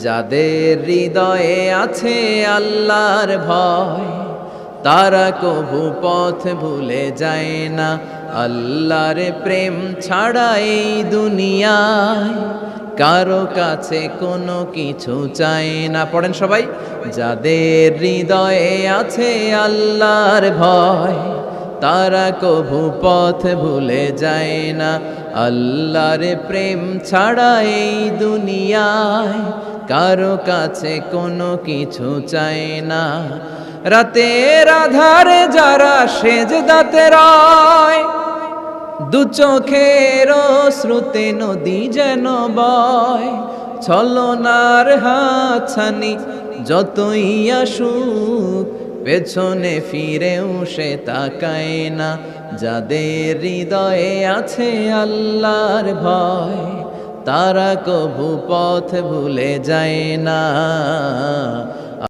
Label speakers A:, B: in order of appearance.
A: যাদের হৃদয়ে আছে আল্লাহর ভয়, তারা কভু পথ ভুলে যায় না। আল্লাহর প্রেম ছাড়া এই দুনিয়ায় কারো কাছে কোনো কিছু চাই না। পড়েন সবাই। যাদের হৃদয়ে আছে আল্লাহর ভয়, তারা কভু পথ ভুলে যায় না। আল্লাহর প্রেম ছাড়া এই দুনিয়ায় কারো কাছে কোনো কিছু চাই না। রাতের আধারে যারা সেজদাতে রয়, দু চোখের শ্রুতে নদী যেন বয়। ছলনার হাতছানি যতই আসুক, পেছনে ফিরেও সে তাকায় না। যাদের হৃদয়ে আছে আল্লাহর ভয়, তারা কভু পথ ভুলে যায় না।